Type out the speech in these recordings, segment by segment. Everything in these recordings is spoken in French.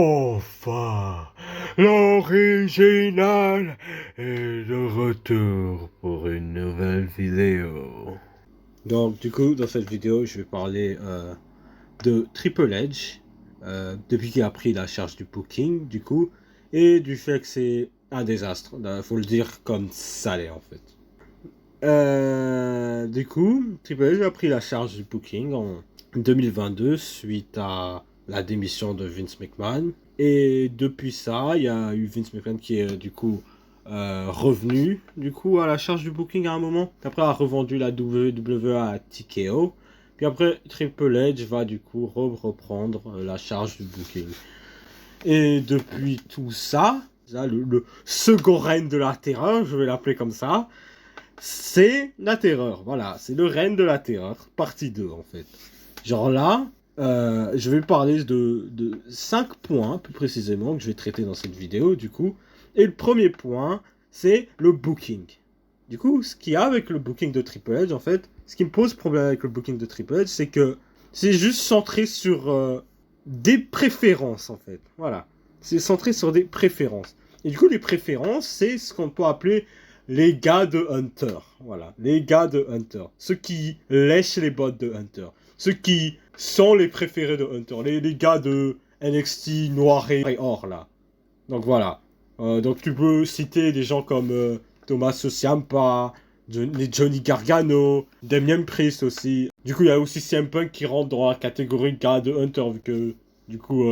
Enfin, l'original est de retour pour une nouvelle vidéo. Donc du coup, dans cette vidéo, je vais parler de Triple H, depuis qu'il a pris la charge du booking, du coup, et du fait que c'est un désastre. Faut le dire comme ça l'est en fait. Du coup, Triple H a pris la charge du booking en 2022 suite à la démission de Vince McMahon. Et depuis ça, il y a eu Vince McMahon qui est du coup revenu du coup à la charge du booking à un moment. Après, a revendu la WWE à TKO. Puis après, Triple H va du coup reprendre la charge du booking. Et depuis tout ça, le second règne de la terreur, je vais l'appeler comme ça, c'est la terreur. Voilà, c'est le règne de la terreur, partie 2 en fait. Genre là, je vais parler de 5 points, plus précisément, que je vais traiter dans cette vidéo, du coup. Et le premier point, c'est le booking. Du coup, ce qu'il y a avec le booking de Triple H, en fait, ce qui me pose problème avec le booking de Triple H, c'est que c'est juste centré sur des préférences, en fait. Voilà. C'est centré sur des préférences. Et du coup, les préférences, c'est ce qu'on peut appeler les gars de Hunter. Voilà. Les gars de Hunter. Ceux qui lèchent les bottes de Hunter. Ceux qui sont les préférés de Hunter. Les gars de NXT noir et or, là. Donc voilà. Donc tu peux citer des gens comme Thomas Ciampa, les Johnny Gargano, Damien Priest aussi. Du coup, il y a aussi CM Punk qui rentre dans la catégorie gars de Hunter, vu que du coup,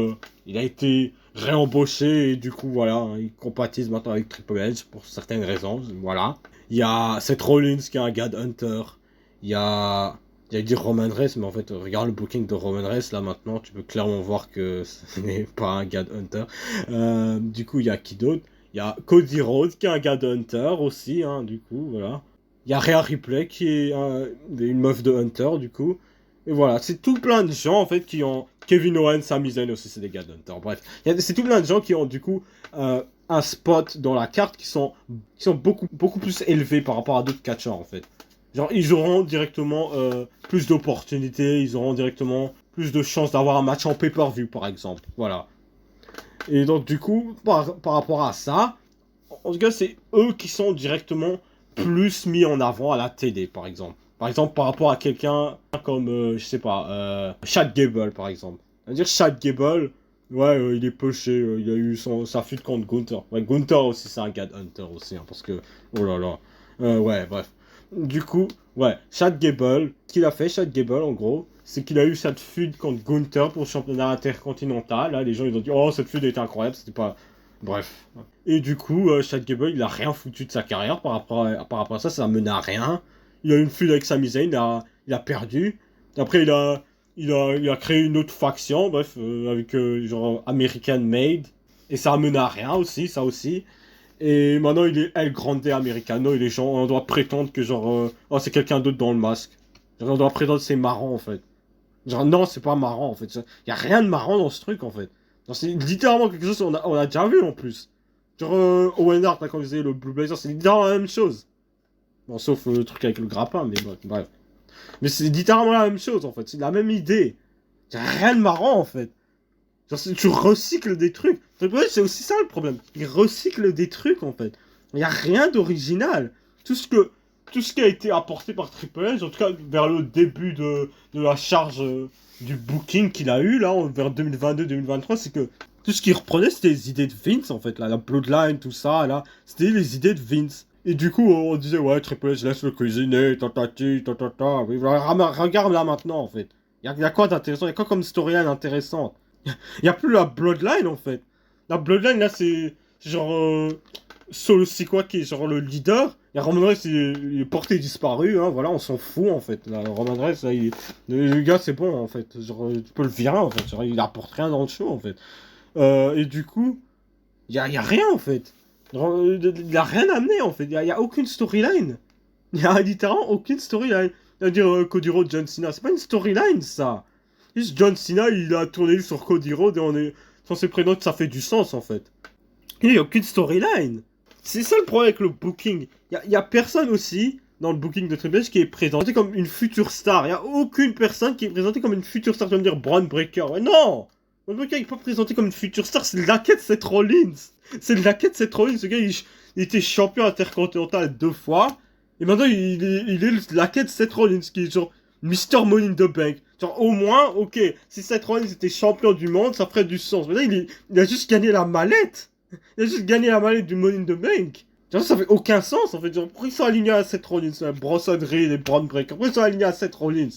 il a été réembauché et du coup, voilà, hein, il compatise maintenant avec Triple H pour certaines raisons. Voilà. Il y a Seth Rollins qui est un gars de Hunter. Il y a J'allais dire Roman Reigns, mais en fait, regarde le booking de Roman Reigns, là maintenant, tu peux clairement voir que ce n'est pas un gars de Hunter. Du coup, il y a qui d'autre? Il y a Cody Rhodes qui est un gars de Hunter aussi, hein, du coup, voilà. Il y a Rhea Ripley qui est une meuf de Hunter, du coup. Et voilà, c'est tout plein de gens, en fait, qui ont... Kevin Owens, Sami Zayn aussi, c'est des gars de Hunter. Bref, c'est tout plein de gens qui ont, du coup, un spot dans la carte qui sont beaucoup plus élevés par rapport à d'autres catcheurs, en fait. Genre, ils auront directement plus d'opportunités, ils auront directement plus de chances d'avoir un match en pay-per-view, par exemple. Voilà. Et donc, du coup, par rapport à ça, en tout cas, c'est eux qui sont directement plus mis en avant à la télé, par exemple. Par exemple, par rapport à quelqu'un comme, je sais pas, Chad Gable, par exemple. C'est-à-dire, Chad Gable, ouais, il est poché, il a eu sa fuite contre Gunther. Ouais, Gunther aussi, c'est un gars de Hunter aussi, hein, parce que, oh là là. Ouais, bref. Du coup, ouais, Chad Gable, ce qu'il a fait, Chad Gable, en gros, c'est qu'il a eu cette feud contre Gunther pour le championnat intercontinental. Là, les gens, ils ont dit, oh, cette feud était incroyable, c'était pas... Bref. Et du coup, Chad Gable, il a rien foutu de sa carrière par rapport à ça, ça menait à rien. Il a eu une feud avec Sami Zayn, il a perdu. Après, il a créé une autre faction, bref, avec genre American Made. Et ça a mené à rien aussi, ça aussi. Et maintenant, il est El Grande Americano, et les gens, on doit prétendre que genre, oh, c'est quelqu'un d'autre dans le masque. Genre, on doit prétendre que c'est marrant, en fait. Genre, non, c'est pas marrant, en fait. Il y a rien de marrant dans ce truc, en fait. Genre, c'est littéralement quelque chose qu'on a déjà vu, en plus. Genre, Owen Hart, là, quand il faisait le Blue Blazer, c'est littéralement la même chose. Bon, sauf le truc avec le grappin, mais bon, bref. Mais c'est littéralement la même chose, en fait. C'est la même idée. Il y a rien de marrant, en fait. Genre, tu recycles des trucs. C'est aussi ça le problème. Ils recyclent des trucs, en fait. Il n'y a rien d'original. Tout ce qui a été apporté par Triple H, en tout cas vers le début de la charge du booking qu'il a eu, là, vers 2022-2023, c'est que tout ce qu'il reprenait, c'était les idées de Vince, en fait. Là, la Bloodline, tout ça, là, c'était les idées de Vince. Et du coup, on disait, ouais, Triple H laisse le cuisiner, tatati, tatata. Regarde là maintenant, en fait. Il y a quoi d'intéressant? Il y a quoi comme storyline intéressante? Il n'y a plus la Bloodline, en fait. La Bloodline, là, c'est genre... Solo Sikoa qui est genre le leader. Il y a Roman Reigns, il est porté disparu, hein, voilà, on s'en fout, en fait. Là, Roman Reigns, là, le gars, c'est bon, en fait. Genre, tu peux le virer, en fait. Genre, il apporte rien dans le show, en fait. Et du coup, il y a rien, en fait. Genre, il a rien amené, en fait. Il y a aucune storyline. Il y a littéralement aucune storyline. C'est-à-dire, Cody Rhodes, John Cena, c'est pas une storyline, ça. Juste John Cena, il a tourné sur Cody Rhodes et on est censé prétendre que ça fait du sens, en fait. Il n'y a aucune storyline. C'est ça le problème avec le booking. Il y a personne aussi dans le booking de Triple H qui est présenté comme une future star. Il n'y a aucune personne qui est présentée comme une future star. Tu vas me dire Braun Breaker. Mais non! Braun Breaker il est pas présenté comme une future star, c'est Laquette Seth Rollins. C'est Laquette Seth Rollins, ce gars il était champion intercontinental 2 fois. Et maintenant il est Laquette Seth Rollins qui est genre Mr. Money in the Bank. Genre au moins, ok, si Seth Rollins était champion du monde, ça ferait du sens. Mais là il a juste gagné la mallette. Il a juste gagné la mallette du Money in the Bank. Genre, ça fait aucun sens en fait. Genre, pourquoi ils sont alignés à Seth Rollins, Bronson Reed et Braun Breaker? Pourquoi ils sont alignés à Seth Rollins?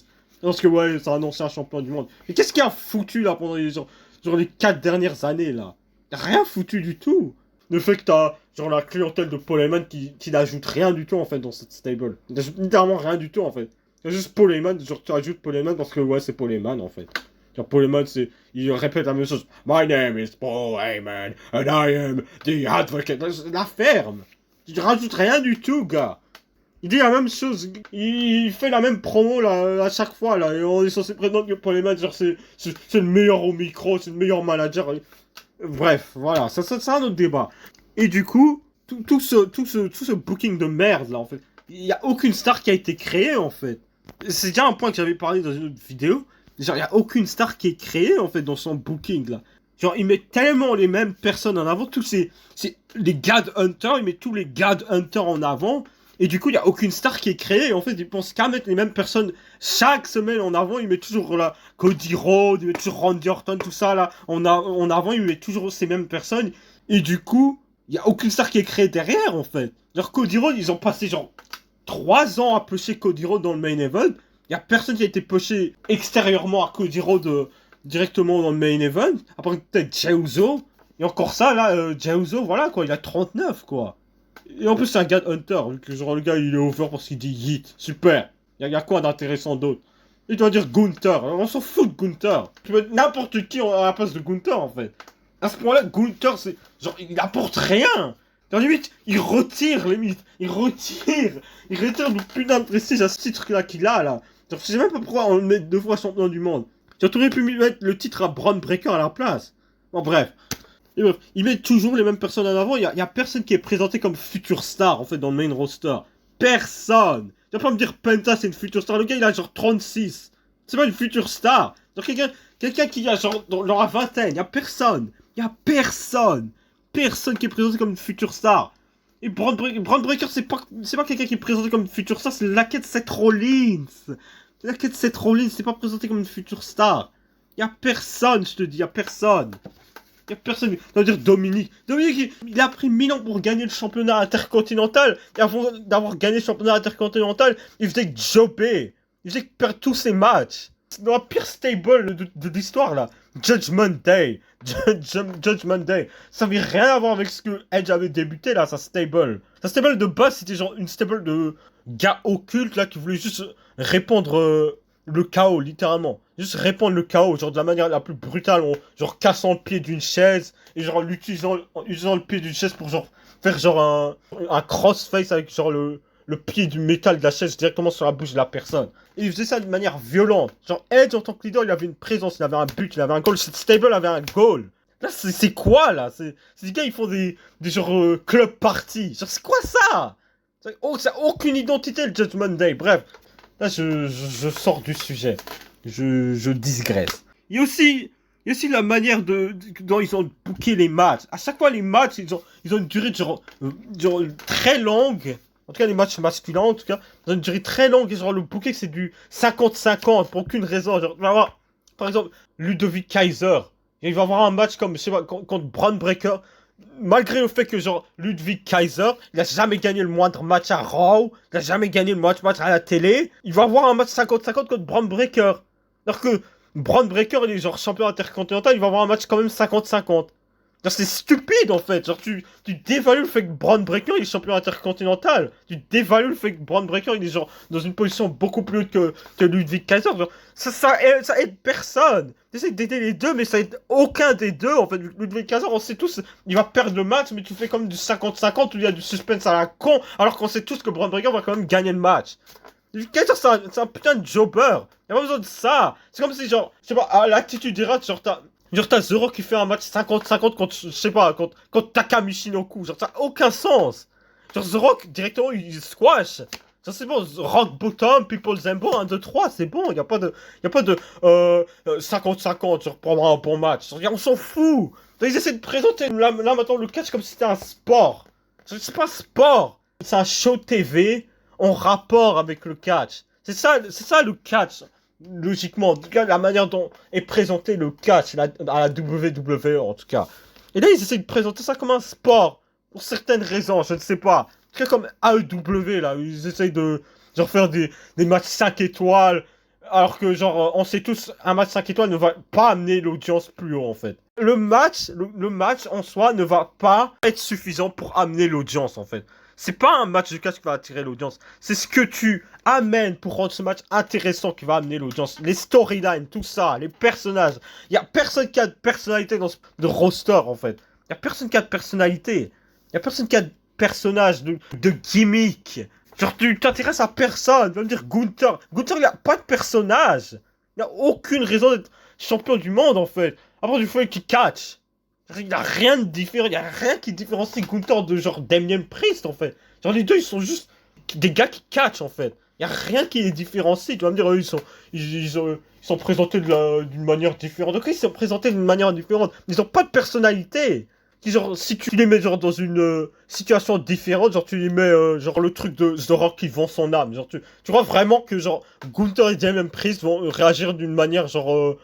Parce que ouais, c'est un ancien champion du monde. Mais qu'est-ce qu'il a foutu là pendant les, genre les 4 dernières années là? Rien foutu du tout. Le fait que t'as genre la clientèle de Paul Heyman qui n'ajoute rien du tout en fait dans cette stable. Il n'ajoute littéralement rien du tout en fait. C'est juste Paul Heyman, genre tu ajoutes Paul Heyman parce que ouais c'est Paul Heyman en fait. Genre Paul Heyman il répète la même chose. My name is Paul Heyman and I am the advocate. La ferme. Tu rajoutes rien du tout gars. Il dit la même chose, il fait la même promo là, à chaque fois là, et on est censé prétendre que Paul Heyman, genre c'est le meilleur au micro, c'est le meilleur manager. Bref, voilà, ça c'est un autre débat. Et du coup, tout ce booking de merde là en fait, il n'y a aucune star qui a été créée en fait. C'est déjà un point que j'avais parlé dans une autre vidéo, genre il n'y a aucune star qui est créée en fait dans son booking là. Genre il met tellement les mêmes personnes en avant, les God Hunters, il met tous les God Hunters en avant. Et du coup, il n'y a aucune star qui est créée. En fait, ils pensent qu'à mettre les mêmes personnes chaque semaine en avant. Ils mettent toujours là, Cody Rhodes, ils mettent toujours Randy Orton, tout ça là. En avant, ils mettent toujours ces mêmes personnes. Et du coup, il n'y a aucune star qui est créée derrière, en fait. Genre, Cody Rhodes, ils ont passé genre 3 ans à pusher Cody Rhodes dans le main event. Il n'y a personne qui a été pushé extérieurement à Cody Rhodes directement dans le main event. Après, peut-être Jey Uso. Et encore ça, là, Jey Uso, voilà quoi, il a 39, quoi. Et en plus, c'est un gars de Hunter, vu que genre le gars il est over parce qu'il dit yeet. Super. Y a quoi d'intéressant d'autre? Il doit dire Gunther. On s'en fout de Gunther. Tu peux mettre n'importe qui à la place de Gunther en fait. À ce point-là, Gunther, c'est. Genre, il apporte rien. Genre, limite, il retire, limite. Il retire le putain de prestige à ce titre-là qu'il a là. Genre, je sais même pas pourquoi on le met 2 fois champion du monde. Genre, t'aurais pu mettre le titre à Braun Breaker à la place. Bon, bref. Ils mettent toujours les mêmes personnes en avant. Il y a personne qui est présenté comme future star en fait dans le main roster. Personne. Tu vas pas me dire Penta c'est une future star. Le gars il a genre 36. C'est pas une future star. Genre quelqu'un qui a genre dans la vingtaine. Il y a personne. Personne qui est présenté comme une future star. Et Braun Breaker c'est pas quelqu'un qui est présenté comme une future star. C'est Laquette Seth Rollins. Laquette Seth Rollins c'est pas présenté comme une future star. Il y a personne, je te dis, il y a personne. Il y a personne. Ça veut dire Dominique. Dominique, il a pris 1000 ans pour gagner le championnat intercontinental. Et avant d'avoir gagné le championnat intercontinental, il faisait que jobber. Il faisait que perdre tous ses matchs. C'est dans la pire stable de l'histoire là. Judgment Day. Judgment Day. Ça n'avait rien à voir avec ce que Edge avait débuté là, sa stable. Sa stable de base, c'était genre une stable de gars occultes là qui voulaient juste répandre le chaos, littéralement. Juste répandre le chaos, genre de la manière la plus brutale, genre cassant le pied d'une chaise, et genre utilisant le pied d'une chaise pour genre faire genre un crossface avec genre le pied du métal de la chaise directement sur la bouche de la personne. Et il faisait ça de manière violente. Genre Edge en tant que leader, il avait une présence, il avait un but, il avait un goal, cette stable avait un goal. Là, c'est quoi là? Ces gars, ils font des genre club party. Genre, c'est quoi ça? Ça a aucune identité le Judgment Day. Bref, là, je sors du sujet. Je digresse. Il y a aussi la manière dont ils ont booké les matchs. À chaque fois, les matchs, ils ont une durée genre très longue. En tout cas, les matchs masculins, en tout cas, ils ont une durée très longue. Et genre, le booking, c'est du 50-50 pour aucune raison. Genre, tu vas avoir, par exemple, Ludovic Kaiser. Il va avoir un match comme, je sais pas, contre Braun Breaker. Malgré le fait que, genre, Ludwig Kaiser, il a jamais gagné le moindre match à Raw, il a jamais gagné le match à la télé, il va avoir un match 50-50 contre Braun Breaker. Alors que Braun Breaker, il est genre champion intercontinental, il va avoir un match quand même 50-50. Genre, c'est stupide en fait. Genre, tu dévalues le fait que Braun Breaker il est champion intercontinental. Tu dévalues le fait que Braun Breaker il est genre dans une position beaucoup plus haute que Ludwig Kaiser. Genre, ça aide personne. T'essaies d'aider les deux, mais ça aide aucun des deux en fait. Ludwig Kaiser, on sait tous, il va perdre le match, mais tu fais comme du 50-50 où il y a du suspense à la con, alors qu'on sait tous que Braun Breaker va quand même gagner le match. Ludwig Kaiser, c'est un putain de jobber. Y'a pas besoin de ça. C'est comme si, genre, je sais pas, à l'attitude Era, genre, t'as The Rock qui fait un match 50-50 contre, je sais pas, contre Taka Michinoku. Genre, ça n'a aucun sens. Genre, The Rock, directement, il squash. Ça c'est bon, rock bottom, people Zembo, 1, 2, 3, c'est bon, y a pas de 50-50, genre prendre un bon match. On s'en fout. Ils essaient de présenter là maintenant le catch comme si c'était un sport. C'est pas un sport. C'est un show TV en rapport avec le catch. C'est ça le catch. Logiquement, en tout cas, la manière dont est présenté le catch à la WWE en tout cas. Et là, ils essaient de présenter ça comme un sport. Pour certaines raisons, je ne sais pas. En tout cas, comme AEW, là, ils essayent de genre faire des matchs 5 étoiles. Alors que, genre, on sait tous, un match 5 étoiles ne va pas amener l'audience plus haut, en fait. Le match en soi ne va pas être suffisant pour amener l'audience, en fait. C'est pas un match de catch qui va attirer l'audience. C'est ce que tu amènes pour rendre ce match intéressant qui va amener l'audience. Les storylines, tout ça, les personnages. Il y a personne qui a de personnalité dans ce roster, en fait. Il y a personne qui a de personnalité. Il y a personne qui a de personnage, de gimmick. Genre, tu t'intéresses à personne. Tu vas me dire Gunther. Gunther, il a pas de personnage. Il n'a aucune raison d'être champion du monde, en fait. À part du fait qu'il catch. Il n'y a rien de différent. Il n'y a rien qui différencie Gunther de genre Damien Priest, en fait. Genre, les deux, ils sont juste des gars qui catch, en fait. Il n'y a rien qui les différencie. Tu vas me dire, ils sont présentés d'une manière différente. Ok, ils sont présentés d'une manière différente. Mais ils n'ont pas de personnalité. Genre, si tu les mets genre dans une situation différente, genre tu les mets genre le truc de The Rock qui vend son âme, genre tu crois vraiment que genre Gunther et Damien Priest vont réagir d'une manière genre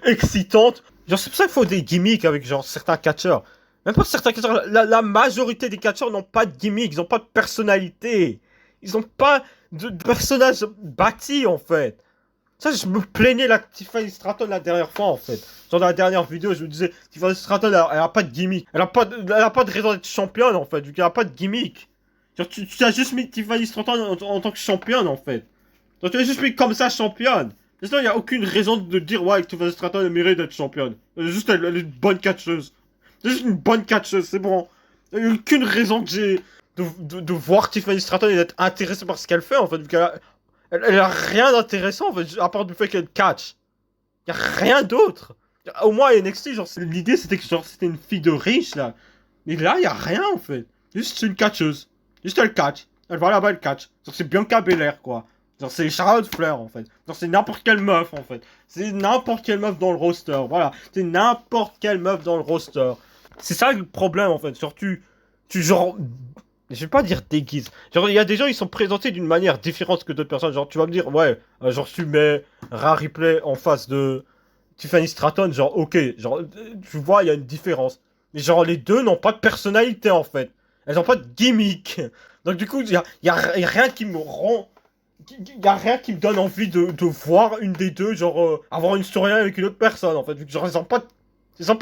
excitante. Genre c'est pour ça qu'il faut des gimmicks avec genre certains catcheurs. Même pas certains catcheurs, la majorité des catcheurs n'ont pas de gimmicks, ils n'ont pas de personnalité. Ils n'ont pas de personnage bâti en fait. Ça, je me plaignais la Tiffany Stratton la dernière fois, en fait. Genre, dans la dernière vidéo, je me disais, Tiffany Stratton, elle a pas de gimmick. Elle a pas de raison d'être championne, en fait, vu qu'elle a pas de gimmick. Genre, tu as juste mis Tiffany Stratton en tant que championne, en fait. Genre, tu l'as juste mis comme ça, championne. Sinon, il n'y a aucune raison de dire, ouais, Tiffany Stratton, elle mérite d'être championne. Juste, elle est une bonne catcheuse. C'est juste une bonne catcheuse, c'est bon. Il n'y a aucune raison que j'ai de voir Tiffany Stratton et d'être intéressé par ce qu'elle fait, en fait, vu qu'elle elle a rien d'intéressant en fait, à part du fait qu'elle catch. Y a rien d'autre. Au moins NXT, genre, l'idée c'était que genre c'était une fille de riche là. Mais là, y a rien en fait. Juste une catcheuse. Juste elle catch. Elle va là-bas, elle catch. Genre, c'est Bianca Belair quoi. Genre, c'est Charlotte Flair en fait. Genre, c'est n'importe quelle meuf en fait. C'est n'importe quelle meuf dans le roster. Voilà. C'est n'importe quelle meuf dans le roster. C'est ça le problème en fait. Genre, tu genre. Je vais pas dire déguise. Genre, il y a des gens, ils sont présentés d'une manière différente que d'autres personnes. Genre, tu vas me dire, ouais, genre, tu mets Rhea Ripley en face de Tiffany Stratton, genre, ok, genre, tu vois, il y a une différence. Mais genre, les deux n'ont pas de personnalité, en fait. Elles n'ont pas de gimmick. Donc, du coup, y a rien qui me rend... Il y a rien qui me donne envie de voir une des deux, genre, avoir une storyline avec une autre personne, en fait. Genre, ils ont pas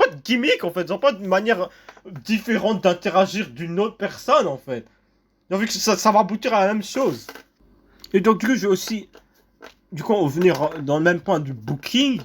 de gimmick en fait, ils ont pas de manière différente d'interagir d'une autre personne en fait. Ils ont vu que ça va aboutir à la même chose. Et donc du coup je vais aussi, du coup on va venir dans le même point du booking.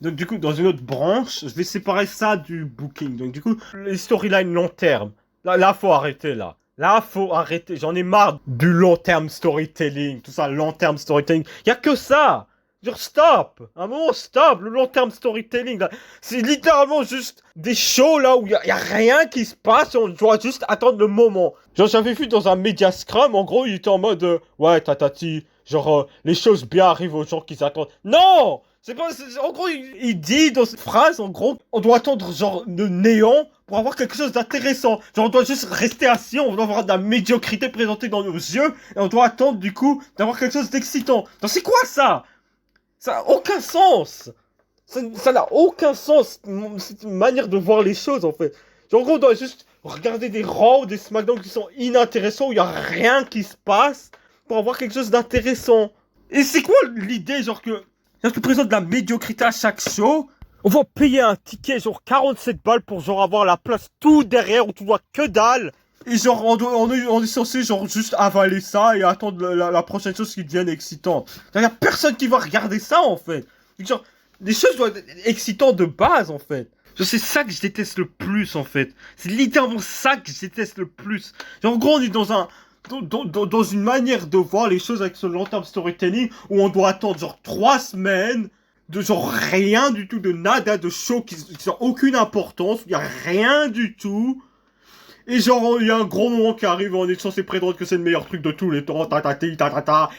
Donc du coup dans une autre branche, je vais séparer ça du booking. Donc du coup les storylines long terme, là faut arrêter là. Là faut arrêter, j'en ai marre du long terme storytelling, tout ça long terme storytelling. Y a que ça. Genre stop! Un moment stop! Le long terme storytelling là, c'est littéralement juste des shows là où y a rien qui se passe, on doit juste attendre le moment. Genre j'avais vu dans un Media Scrum, en gros il était en mode ouais tatati, genre les choses bien arrivent aux gens qui s'attendent. Non! C'est pas. En gros il dit dans cette phrase, en gros, on doit attendre genre le néant pour avoir quelque chose d'intéressant. Genre on doit juste rester assis, on doit avoir de la médiocrité présentée dans nos yeux, et on doit attendre du coup d'avoir quelque chose d'excitant. Donc c'est quoi ça? Ça n'a aucun sens. Ça n'a aucun sens. C'est une manière de voir les choses, en fait. Genre, en gros, on doit juste regarder des Raw ou des SmackDown qui sont inintéressants, où il n'y a rien qui se passe, pour avoir quelque chose d'intéressant. Et c'est quoi l'idée, genre que tu présentes de la médiocrité à chaque show, on va payer un ticket, genre 47 balles, pour genre avoir la place tout derrière, où tu vois que dalle. Et genre, on est censé genre juste avaler ça et attendre la prochaine chose qui devienne excitante. Il y a personne qui va regarder ça, en fait. Genre, les choses doivent être excitantes de base, en fait. Genre, c'est ça que je déteste le plus, en fait. C'est littéralement ça que je déteste le plus. Genre, en gros, on est dans une manière de voir les choses avec ce long terme storytelling où on doit attendre genre 3 semaines de genre rien du tout, de nada, de show qui n'a aucune importance, où il n'y a rien du tout. Et genre, il y a un gros moment qui arrive, on est censé prétendre que c'est le meilleur truc de tous les temps,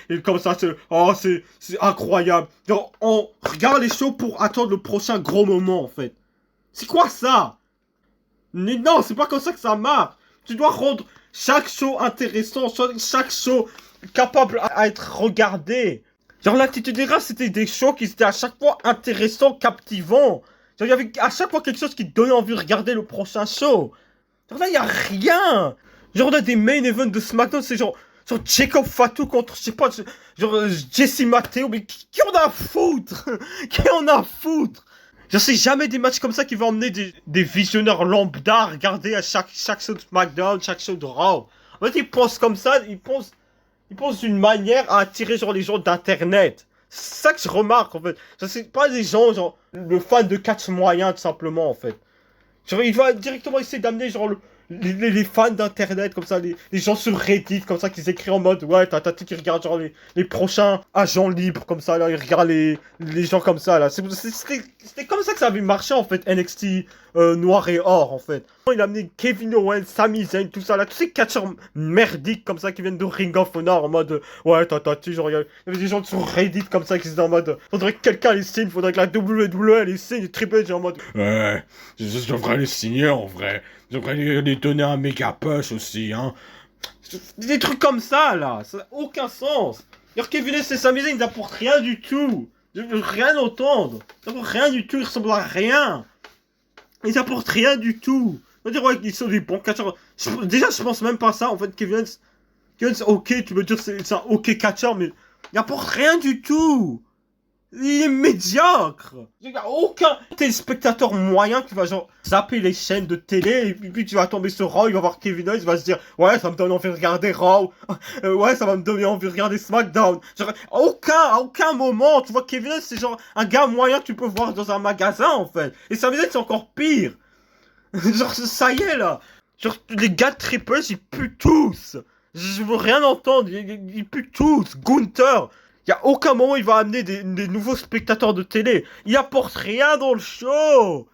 et comme ça, c'est incroyable. Genre, on regarde les shows pour attendre le prochain gros moment, en fait. C'est quoi ça? Mais non, c'est pas comme ça que ça marche. Tu dois rendre chaque show intéressant, chaque show capable à être regardé. Genre, l'Attitude Era, c'était des shows qui étaient à chaque fois intéressants, captivants. Genre, il y avait à chaque fois quelque chose qui te donnait envie de regarder le prochain show. Genre là, y a rien. Genre, on a des main events de SmackDown, c'est genre Jacob Fatu contre, je sais pas, genre Jesse Mateo, mais qui en a à foutre? Qui en a à foutre? Genre, c'est jamais des matchs comme ça qui vont emmener des visionneurs lambda à regarder à chaque show de SmackDown, chaque show de Raw. En fait, ils pensent comme ça, ils pensent d'une manière à attirer genre les gens d'internet. C'est ça que je remarque en fait. Ça, c'est pas des gens, genre, le fan de catch moyen tout simplement en fait. Genre, il va directement essayer d'amener genre les fans d'internet comme ça, les gens sur Reddit comme ça qui écrivent en mode ouais, t'as qui regarde genre les prochains agents libres comme ça, là, ils regardent les gens comme ça là. C'était comme ça que ça avait marché en fait, NXT noir et or en fait. Il a amené Kevin Owens, Sami Zayn, tout ça là, tous ces catcheurs merdiques comme ça qui viennent de Ring of Honor en mode ouais, genre il y avait des gens sur Reddit comme ça qui étaient en mode faudrait que quelqu'un les signe, faudrait que la WWE les signe, Triple H en mode ouais, je devrais les signer en vrai. Je devrais les donner un méga push aussi, hein. Des trucs comme ça, là. Ça n'a aucun sens. Alors Kevin Owens et Sami Zayn, ils n'apportent rien du tout. Je veux rien entendre. Ils n'apportent rien du tout. Ils ressemblent à rien. Ils n'apportent rien du tout. On va dire, ouais, ils sont des bons catcheurs. Déjà, je pense même pas ça. En fait, Kevin Owens, ok, tu peux dire c'est un ok catcheur, mais il n'apporte rien du tout. Il est médiocre. Il n'y a aucun téléspectateur moyen qui va genre zapper les chaînes de télé et puis tu vas tomber sur Raw, il va voir Kevin Owens, il va se dire ouais, ça me donne envie de regarder Raw, ouais, ça va me donner envie de regarder SmackDown. Genre à aucun moment tu vois Kevin Owens, c'est genre un gars moyen que tu peux voir dans un magasin en fait. Et ça veut dire que c'est encore pire. Genre ça y est là. Genre les gars de Triple H, ils puent tous. Je veux rien entendre, ils puent tous. Gunther. Il n'y a aucun moment où il va amener des nouveaux spectateurs de télé. Il apporte rien dans le show.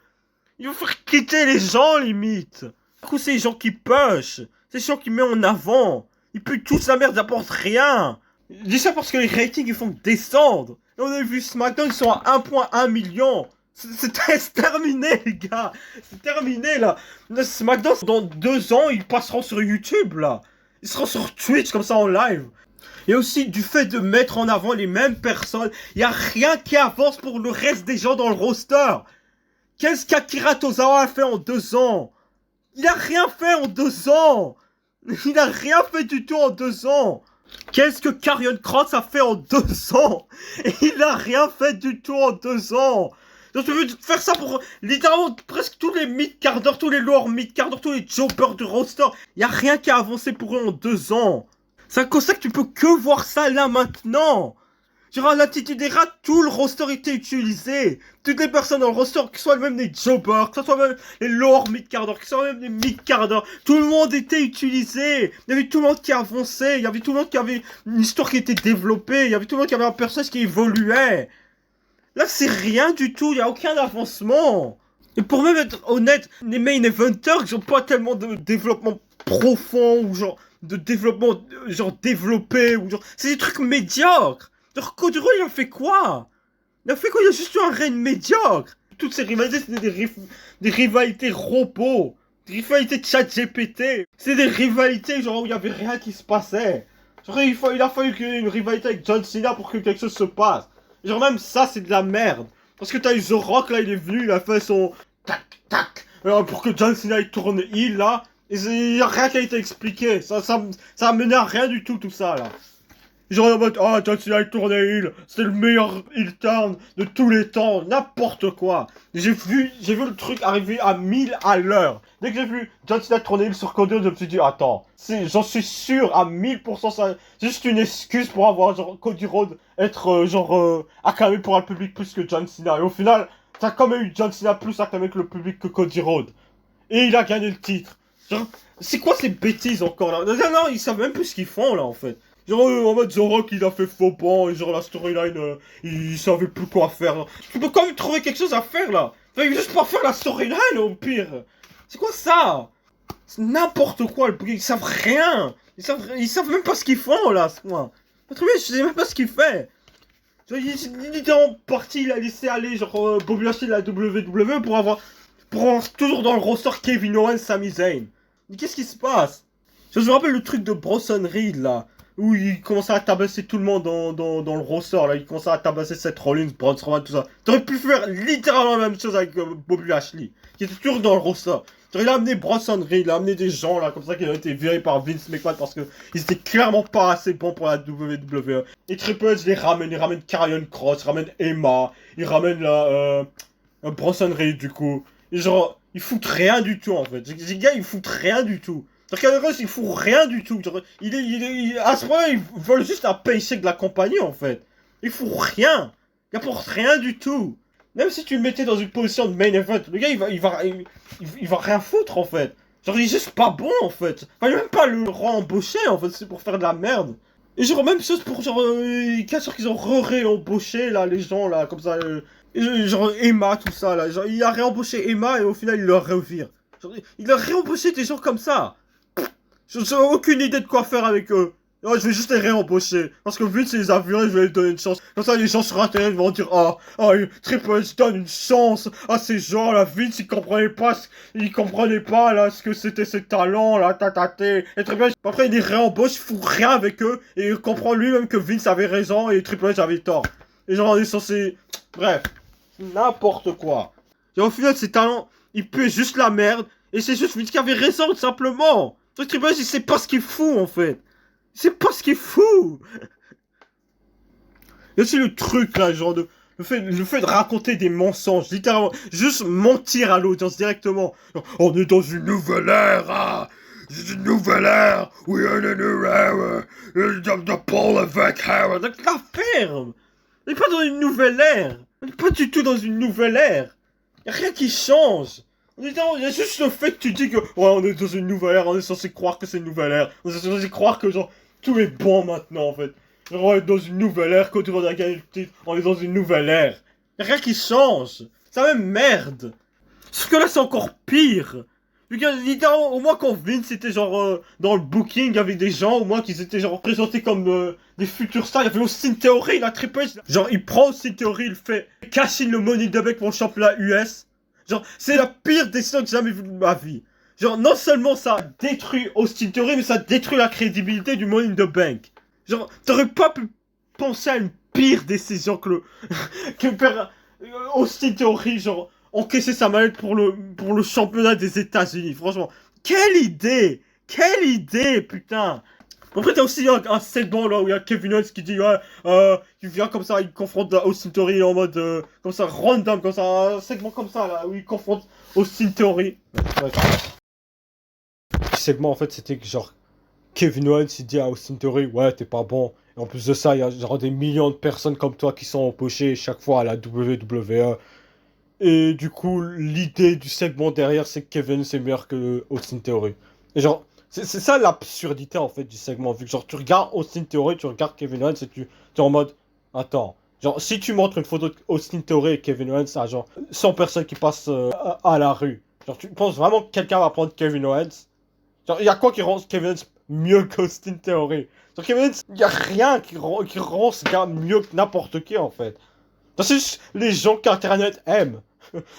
Il va faire quitter les gens, limite. Du coup, c'est les gens qui push. C'est les gens qui mettent en avant. Ils puent tous la merde, ils apportent rien. Je dis ça parce que les ratings, ils font descendre. Et on a vu SmackDown, ils sont à 1,1 million. C'est terminé, les gars. C'est terminé, là. Le SmackDown, dans 2 ans, ils passeront sur YouTube, là. Ils seront sur Twitch, comme ça, en live. Et aussi du fait de mettre en avant les mêmes personnes, il n'y a rien qui avance pour le reste des gens dans le roster. Qu'est-ce qu'Akira Tozawa a fait en 2 ans? Il a rien fait en 2 ans. Il a rien fait du tout en 2 ans. Qu'est-ce que Karrion Kross a fait en 2 ans? Et il a rien fait du tout en 2 ans. Donc tu veux faire ça pour littéralement presque tous les mid-carders, tous les lower mid-carders, tous les jobbers du roster. Il n'y a rien qui a avancé pour eux en 2 ans. C'est comme ça que tu peux que voir ça là maintenant. Genre à l'Attitude Era, tout le roster était utilisé. Toutes les personnes dans le roster, que ce soit même des jobbers, que ce soit même les lower mid-carders, que ce soit même des mid-carders, tout le monde était utilisé. Il y avait tout le monde qui avançait, il y avait tout le monde qui avait une histoire qui était développée, il y avait tout le monde qui avait un personnage qui évoluait. Là c'est rien du tout, il n'y a aucun avancement. Et pour même être honnête, les main eventers, ils n'ont pas tellement de développement profond ou genre de développement genre développé ou genre c'est des trucs médiocres. Genre Cody Rhodes il a fait quoi? Il a fait quoi? Il a juste eu un règne médiocre. Toutes ces rivalités c'était des rivalités robots, des rivalités de chat GPT. C'est des rivalités genre où il y avait rien qui se passait. Genre il a fallu qu'il y ait une rivalité avec John Cena pour que quelque chose se passe. Genre même ça c'est de la merde. Parce que t'as eu The Rock là, il est venu, il a fait son tac tac pour que John Cena il tourne heel là. Et il n'y a rien qui a été expliqué. Ça a mené à rien du tout ça là. Genre en mode ah John Cena il tourne heel, c'est le meilleur heel turn de tous les temps, n'importe quoi. J'ai vu le truc arriver à 1000 à l'heure. Dès que j'ai vu John Cena tourner heel sur Cody Rhodes, je me suis dit attends, j'en suis sûr à 1000% ça, c'est juste une excuse pour avoir genre Cody Rhodes être acclamé pour le public plus que John Cena. Et au final, t'as quand même eu John Cena plus acclamé que le public que Cody Rhodes. Et il a gagné le titre. Genre, c'est quoi ces bêtises encore là? Non, ils savent même plus ce qu'ils font là en fait. Genre en mode The Rock il a fait faux pas et genre la storyline il savait plus quoi faire. Là. Tu peux quand même trouver quelque chose à faire là. Enfin, juste pas faire la storyline au pire. C'est quoi ça? C'est n'importe quoi, le booking. Ils savent rien. Ils savent même pas ce qu'ils font, là, à ce point. Votre mec, je sais même pas ce qu'il fait. Il était en partie, il a laissé aller, genre, Bobby Lashley de la WWE pour avoir toujours dans le roster Kevin Owens, Sami Zayn. Mais qu'est-ce qui se passe? Je me rappelle le truc de Bronson Reed, là, où il commençait à tabasser tout le monde dans le roster, là, il commençait à tabasser Seth Rollins, Braun Strowman, tout ça. T'aurais pu faire littéralement la même chose avec Bobby Lashley, qui était toujours dans le roster. Genre, il a amené Bronson Reed, il a amené des gens, là, comme ça, qui ont été virés par Vince McMahon parce que ils étaient clairement pas assez bons pour la WWE. Et Triple H il ramène Karrion Kross, il ramène Emma, il ramène Bronson Reed, du coup. Et genre, ils foutent rien du tout, en fait. Ces gars, ils foutent rien du tout. Genre, Karrion Kross, il fout rien du tout. Genre, à ce moment-là, ils veulent juste un paycheck de la compagnie, en fait. Ils foutent rien. Il apporte rien du tout. Même si tu le mettais dans une position de main event, le gars, il va rien foutre, en fait. Genre, il est juste pas bon, en fait. Enfin, il même pas le re-embaucher, en fait, c'est pour faire de la merde. Et genre, même chose pour, genre, cas sûr qu'ils ont re-réembauché, là, les gens, là, comme ça, genre, Emma, tout ça, là. Genre, il a réembauché Emma, et au final, il le revire. Genre, il a réembauché des gens comme ça. J'ai aucune idée de quoi faire avec eux. Oh, je vais juste les réembaucher. Parce que Vince les a virés, je vais leur donner une chance. Comme ça, les gens sur internet vont dire, Triple H donne une chance à ces gens là. Vince, il comprenait pas, là, ce que c'était ses talents, là, tataté. Et Triple H, après, il les réembauche, il fout rien avec eux. Et il comprend lui-même que Vince avait raison et Triple H avait tort. Et genre, on est censé. Bref. N'importe quoi. Et au final, ses talents, il pue juste la merde. Et c'est juste Vince qui avait raison, tout simplement. Triple H, il sait pas ce qu'il fout, en fait. C'est pas ce qu'il fout. Et aussi le truc là, genre le fait de raconter des mensonges, littéralement, juste mentir à l'audience directement. Genre, on est dans une nouvelle ère, ah, c'est une nouvelle ère, we are in a new era, the Paul avec era. Donc la ferme. On n'est pas dans une nouvelle ère. On n'est pas du tout dans une nouvelle ère. Y a rien qui change. Il y a juste le fait que tu dis que ouais, on est dans une nouvelle ère, on est censé croire que c'est une nouvelle ère, on est censé croire que genre tout est bon maintenant en fait. Genre, on est dans une nouvelle ère, quand on a gagné le titre, on est dans une nouvelle ère. Y a rien qui change. C'est la même merde. Sauf que là c'est encore pire. Vu que littéralement, au moins quand Vince était genre dans le booking avec des gens, au moins qu'ils étaient genre présentés comme des futurs stars, il y avait Austin Theory, la Triple H. Genre il prend Austin Theory, il fait cash in le Money in the Bank pour le championnat US. Genre, c'est la pire décision que j'ai jamais vue de ma vie. Genre, non seulement ça détruit Austin Theory, mais ça détruit la crédibilité du Money in the Bank. Genre, t'aurais pas pu penser à une pire décision que faire Austin Theory, genre, encaisser sa mallette pour le championnat des États-Unis. Franchement, quelle idée! Quelle idée, putain! Après, t'as aussi un segment là où il y a Kevin Owens qui dit ouais, il vient comme ça, il confronte Austin Theory en mode comme ça, random, comme ça, un segment comme ça là où il confronte Austin Theory. Ouais. Le segment en fait c'était que genre Kevin Owens il dit à Austin Theory ouais, t'es pas bon. Et en plus de ça, il y a genre des millions de personnes comme toi qui sont empochées chaque fois à la WWE. Et du coup, l'idée du segment derrière, c'est que Kevin c'est meilleur que Austin Theory. Et genre. C'est ça l'absurdité en fait du segment, vu que genre tu regardes Austin Theory, tu regardes Kevin Owens et tu es en mode attends, genre si tu montres une photo d'Austin Theory et Kevin Owens à genre 100 personnes qui passent à la rue, genre tu penses vraiment que quelqu'un va prendre Kevin Owens? Genre il y a quoi qui rend Kevin Owens mieux qu'Austin Theory? Genre Kevin Owens, il y a rien qui rend ce gars mieux que n'importe qui en fait. Genre c'est juste les gens qu'Internet aime.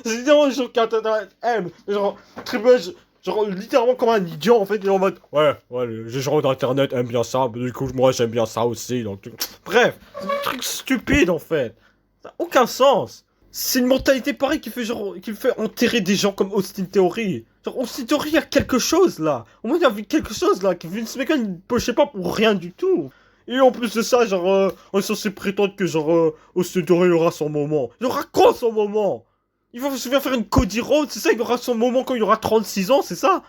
C'est littéralement les gens qu'Internet aime. Genre Triple H, genre, littéralement comme un idiot, en fait, il est en mode ouais, les gens d'internet aiment bien ça, du coup, moi j'aime bien ça aussi, donc. Bref, c'est un truc stupide, en fait. Ça n'a aucun sens. C'est une mentalité pareille qui fait genre, qui fait enterrer des gens comme Austin Theory. Genre, Austin Theory, il y a quelque chose là. Au moins, il y a quelque chose là, que Vince McMahon ne pochait pas pour rien du tout. Et en plus de ça, genre, on est censé prétendre que genre, Austin Theory aura son moment. Il aura quoi son moment? Il va faire une Cody Rhodes, c'est ça, il aura son moment quand il aura 36 ans, c'est ça?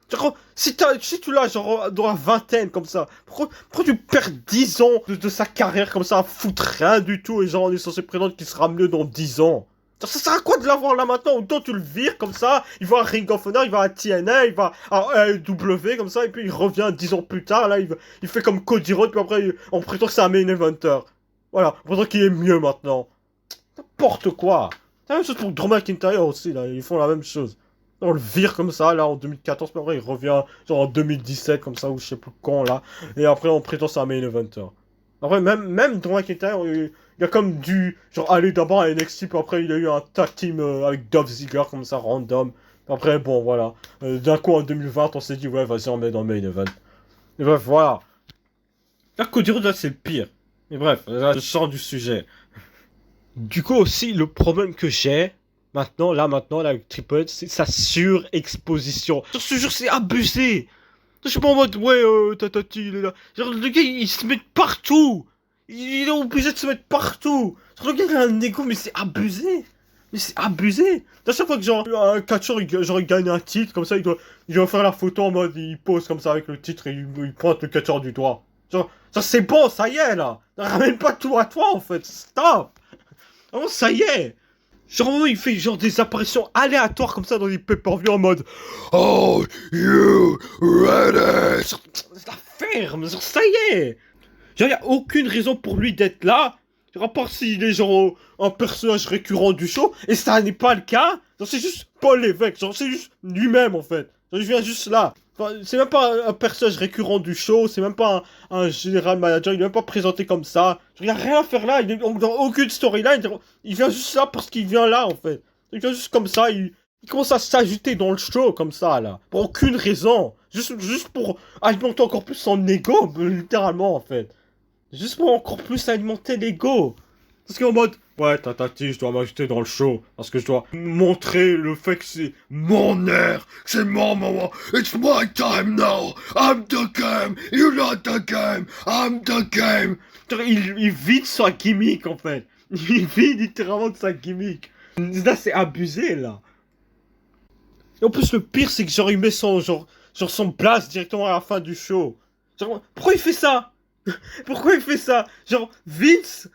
Genre, si tu l'as, genre, dans la vingtaine, comme ça, pourquoi tu perds 10 ans de sa carrière comme ça, à foutre rien du tout, et genre, on est censé prétendre qu'il sera mieux dans 10 ans? Genre, ça sert à quoi de l'avoir là maintenant? Autant tu le vires comme ça, il va à Ring of Honor, il va à TNA, il va à AEW, comme ça, et puis il revient 10 ans plus tard, là, il fait comme Cody Rhodes, puis après, on prétend que c'est un main eventer. Voilà, on prétend qu'il est mieux maintenant. N'importe quoi. C'est la même chose pour Drew McIntyre aussi, là, ils font la même chose. On le vire comme ça, là, en 2014, puis après, il revient, genre, en 2017, comme ça, ou je sais plus quand, là. Et après, on prétend c'est un main eventer. Après, même Drew McIntyre, il a comme dû, genre, aller d'abord à NXT, puis après, il a eu un tag team avec Dolph Ziggler, comme ça, random. Après, bon, voilà. D'un coup, en 2020, on s'est dit, ouais, vas-y, on met dans le main event. Et bref, voilà. Là, Cody Rhodes, là, c'est le pire. Mais bref, là, je sors du sujet. Du coup, aussi, le problème que j'ai, maintenant, là, avec Triple H, c'est sa surexposition. Sur ce jeu, c'est abusé. Je suis pas en mode, ouais, tatati, il est là. Genre, le gars, il se met partout. Il est obligé de se mettre partout. Genre, le gars, il a un ego, mais c'est abusé. Mais c'est abusé. À chaque fois que, genre, un catcheur, il gagne un titre, comme ça, il doit faire la photo en mode, il pose comme ça avec le titre et il pointe le catcheur du doigt. Genre, ça c'est bon, ça y est, là. Ramène pas tout à toi, en fait. Stop. Oh, ça y est. Genre, il fait genre des apparitions aléatoires comme ça dans les pay-per-view en mode Oh, you ready? Genre, la ferme, genre, ça y est. Genre, y a aucune raison pour lui d'être là. Genre, à part s'il est genre un personnage récurrent du show. Et ça n'est pas le cas. Genre, c'est juste Paul Lévesque. Genre, c'est juste lui-même en fait. Genre, je viens juste là. Enfin, c'est même pas un personnage récurrent du show. C'est même pas un général manager. Il est même pas présenté comme ça. Genre, y a rien à faire là. Il est dans aucune storyline. Il vient juste là parce qu'il vient là en fait. Il vient juste comme ça. Il commence à s'ajouter dans le show comme ça là. Pour aucune raison. Juste pour alimenter encore plus son ego. Littéralement en fait. Juste pour encore plus alimenter l'ego. Parce qu'en mode, ouais, tatati, je dois m'ajouter dans le show. Parce que je dois montrer le fait que c'est mon air. C'est mon moment. It's my time now. I'm the game. You're not the game. I'm the game. Il vide sa gimmick, en fait. Il vide littéralement de sa gimmick. Là, c'est abusé, là. Et en plus, le pire, c'est que genre, il met son, genre son blast directement à la fin du show. Genre, pourquoi il fait ça? Pourquoi il fait ça? Genre, Vince.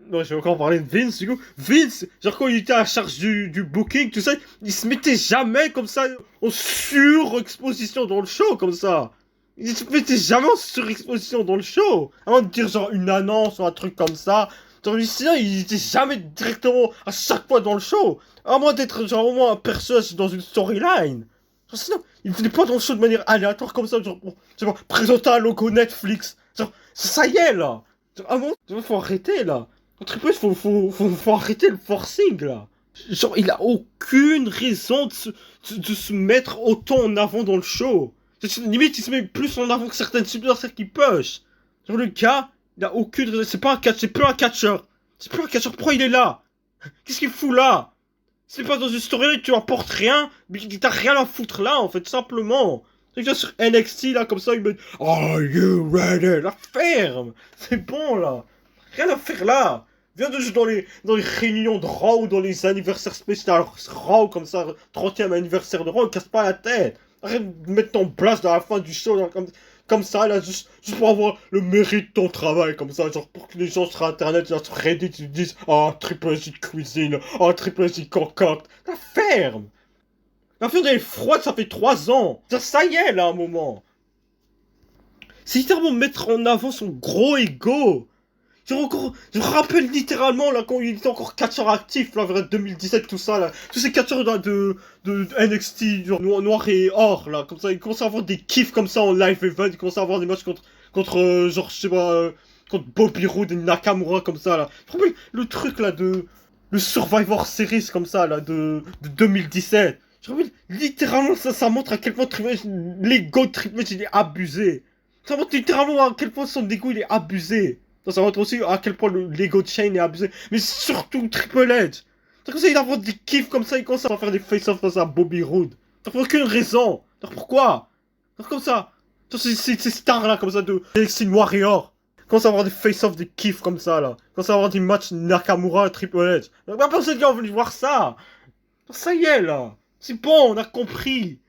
Non, je vais encore parler de Vince, du coup. Vince, genre, quand il était à la charge du booking, tout ça, il se mettait jamais comme ça en surexposition dans le show, comme ça. Il se mettait jamais en surexposition dans le show. Avant de dire, genre, une annonce ou un truc comme ça. Genre, sinon, il était jamais directement à chaque fois dans le show. À moins d'être, genre, au moins un personnage dans une storyline. Genre, sinon, il venait pas dans le show de manière aléatoire comme ça, genre, bon, je sais pas, présenter un logo Netflix. Genre, ça y est, là. Genre, ah bon, faut arrêter, là. Triple H, faut arrêter le forcing, là. Genre, il a aucune raison de se mettre autant en avant dans le show. Limite, il se met plus en avant que certaines superstars qui push. Genre, le gars, il a aucune raison. C'est pas un catch, c'est plus un catcheur. C'est plus un catcheur. Pourquoi il est là? Qu'est-ce qu'il fout là? C'est pas dans une storyline, tu apportes rien, mais t'as rien à foutre là, en fait, simplement. C'est que sur NXT, là, comme ça, il met Are you ready? La ferme! C'est bon, là. Rien à faire là. Viens de juste dans les réunions de Raw, dans les anniversaires spéciaux Raw, comme ça, 30e anniversaire de Raw, casse pas la tête. Arrête de mettre ton blast à la fin du show, là, comme ça, là, juste pour avoir le mérite de ton travail, comme ça, genre pour que les gens sur internet, genre sur Reddit, ils disent Ah, Triple H cuisine, ah, Triple H concocte. La ferme. La ferme, elle est froide, ça fait 3 ans. Ça y est, là, un moment. C'est littéralement mettre en avant son gros ego. Je me rappelle littéralement là quand il était encore catcheur actif là vers 2017 tout ça là, tous ces catcheurs là, de NXT genre noir et or là, comme ça ils commencent à avoir des kiffs comme ça en live event, ils commencent à avoir des matchs contre genre je sais pas contre Bobby Roode et Nakamura comme ça là. Je me rappelle le truc là de le Survivor Series comme ça là de 2017. Je me rappelle littéralement ça montre à quel point l'ego de Triple H il est abusé. Ça montre littéralement à quel point son ego il est abusé. Ça montre aussi à quel point l'ego de Shane est abusé. Mais surtout Triple H. C'est comme ça, il a des kiffs comme ça, il commence à faire des face-off face à Bobby Roode. Pour aucune raison. Pourquoi? Comme ça. Ces stars là, comme ça, de NXT Warrior. Commence à avoir des face-off, des kiffs comme ça là. Commence à avoir des matchs Nakamura, Triple H. Pas personne qui a envie de voir ça. Ça y est là. C'est bon, on a compris.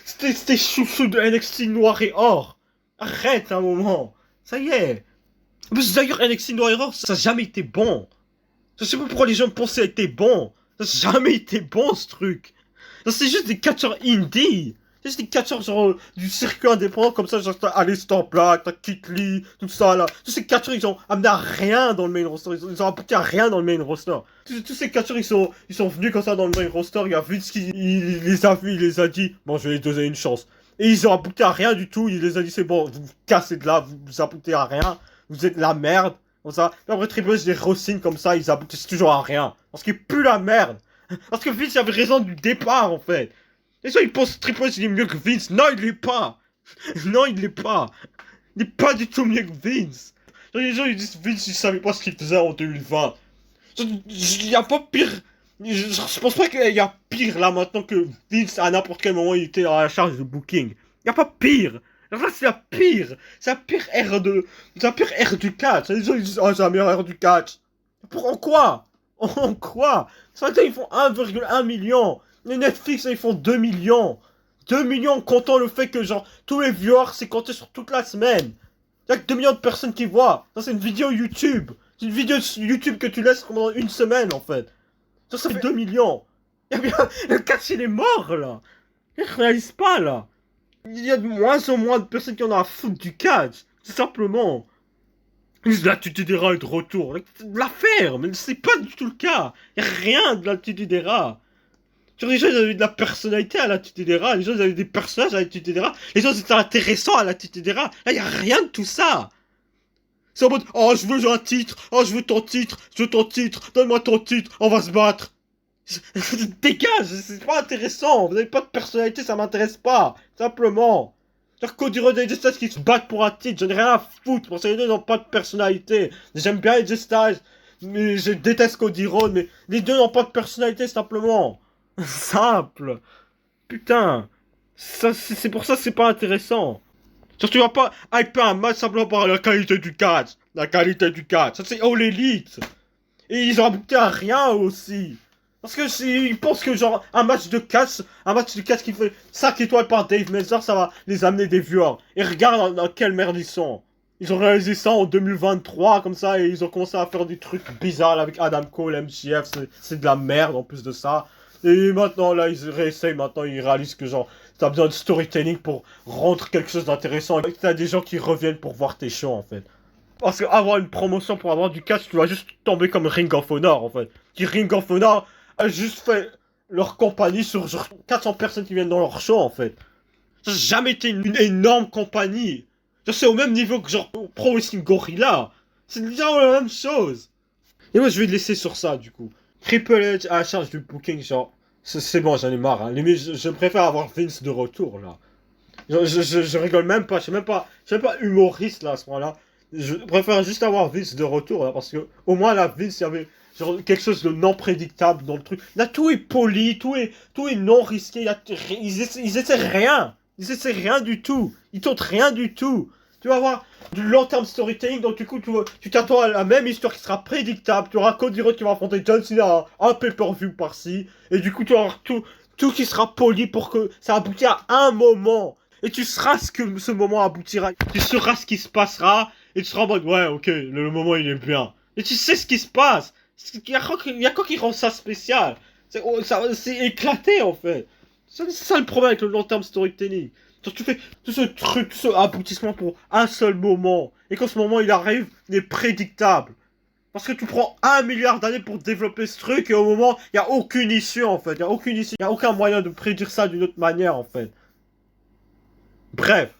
C'était chouchou de NXT noir et or. Arrête un moment. Ça y est. D'ailleurs, NXT Noir Error, ça n'a jamais été bon. Je sais pas pourquoi les gens pensaient que ça a été bon. Ça n'a jamais été bon, ce truc. C'est juste des catcheurs indie. C'est des catcheurs genre du circuit indépendant comme ça, genre t'as Aleister Black, t'as Keith Lee, tout ça là. Tous ces catcheurs ils ont amené à rien dans le main roster, ils ont apporté à rien dans le main roster. Tous ces catcheurs ils sont venus comme ça dans le main roster, il y a Vince qui il les a vus, il les a dit bon je vais les donner une chance. Et ils ont apporté à rien du tout, il les a dit c'est bon, vous cassez de là, vous apportez à rien, vous êtes la merde. Comme ça. Et après Triple H les re-signe comme ça, ils aboutissent toujours à rien. Parce qu'il pue la merde. Parce que Vince avait raison du départ en fait. Les gens ils pensent que Triple H il est mieux que Vince. Non il l'est pas. Non il l'est pas. Il n'est pas du tout mieux que Vince. Genre, les gens ils disent Vince il savait pas ce qu'il faisait en 2020. Il n'y a pas pire. Je pense pas qu'il y a pire là maintenant que Vince à n'importe quel moment il était à la charge de booking. Il n'y a pas pire. Là c'est la pire. C'est la pire ère de. C'est la pire ère du catch. Les gens ils disent oh c'est la meilleure ère du catch. En quoi? En quoi? Ce matin ils font 1,1 million. Les Netflix ils font 2 millions. 2 millions comptant le fait que genre tous les viewers c'est compté sur toute la semaine. Il y a que 2 millions de personnes qui voient. Ça c'est une vidéo YouTube. C'est une vidéo YouTube que tu laisses pendant une semaine en fait. Ça fait 2 millions. Le catch il est mort là. Ils réalisent pas là. Il y a de moins en moins de personnes qui en ont à foutre du catch. Tout simplement. L'attitude des rats est de retour. L'affaire, mais c'est pas du tout le cas. Il n'y a rien de l'attitude des rats. Genre, les gens ils avaient de la personnalité à l'attitude des rats. Les gens ils avaient des personnages à l'attitude des rats. Les gens étaient intéressants à l'attitude des rats. Là, il n'y a rien de tout ça. C'est en mode, oh, je veux un titre. Oh, je veux ton titre. Je veux ton titre. Donne-moi ton titre. On va se battre. Dégage, c'est pas intéressant. Vous n'avez pas de personnalité, ça m'intéresse pas. Simplement. Genre Cody Rhodes et AJ Styles qui se battent pour un titre, j'en ai rien à foutre, parce que les deux n'ont pas de personnalité. J'aime bien AJ Styles, mais je déteste Cody Rhodes, mais les deux n'ont pas de personnalité simplement. Simple. Putain. C'est pour ça que c'est pas intéressant. Genre tu vas pas hyper un match simplement par la qualité du catch. La qualité du catch. Ça c'est All Elite. Et ils ont abouti à rien aussi. Parce que ils pensent que genre un match de catch qui fait 5 étoiles par Dave Meltzer, ça va les amener des viewers. Et regarde dans quelle merde ils sont. Ils ont réalisé ça en 2023 comme ça et ils ont commencé à faire des trucs bizarres avec Adam Cole, MJF, c'est de la merde en plus de ça. Et maintenant là ils réessayent, maintenant ils réalisent que genre t'as besoin de storytelling pour rendre quelque chose d'intéressant. Et t'as des gens qui reviennent pour voir tes shows en fait. Parce qu'avoir une promotion pour avoir du catch, tu vas juste tomber comme Ring of Honor en fait. Qui Ring of Honor a juste fait leur compagnie sur genre 400 personnes qui viennent dans leur show en fait. Ça n'a jamais été une énorme compagnie. C'est au même niveau que genre Pro Wrestling Gorilla. C'est déjà la même chose. Et moi je vais laisser sur ça du coup. Triple H à la charge du booking, genre c'est bon, j'en ai marre. Hein. Je préfère avoir Vince de retour là. Je rigole même pas, je suis même pas humoriste là à ce moment-là. Je préfère juste avoir Vince de retour là parce que au moins là Vince il y avait genre quelque chose de non prédictable dans le truc. Là tout est poli, tout est non risqué. Ils essaient rien. Ils essaient rien du tout. Ils tentent rien du tout. Tu vas avoir du long term storytelling, donc du coup tu t'attends à la même histoire qui sera prédictable. Tu auras Cody Rhodes qui va affronter John Cena à un pay-per-view par-ci. Et du coup tu auras tout qui sera poli pour que ça aboutisse à un moment. Et tu sauras ce que ce moment aboutira. Tu sauras ce qui se passera. Et tu seras en mode ouais ok, le moment il est bien. Et tu sais ce qui se passe. Il y a quoi qui rend ça spécial. C'est éclaté en fait. C'est ça le problème avec le long term storytelling. Genre, tu fais tout ce truc, ce aboutissement pour un seul moment. Et quand ce moment il arrive, il est prédictable. Parce que tu prends 1 milliard d'années pour développer ce truc et au moment, il n'y a aucune issue en fait. Il n'y a aucune issue. Il n'y a aucun moyen de prédire ça d'une autre manière en fait. Bref.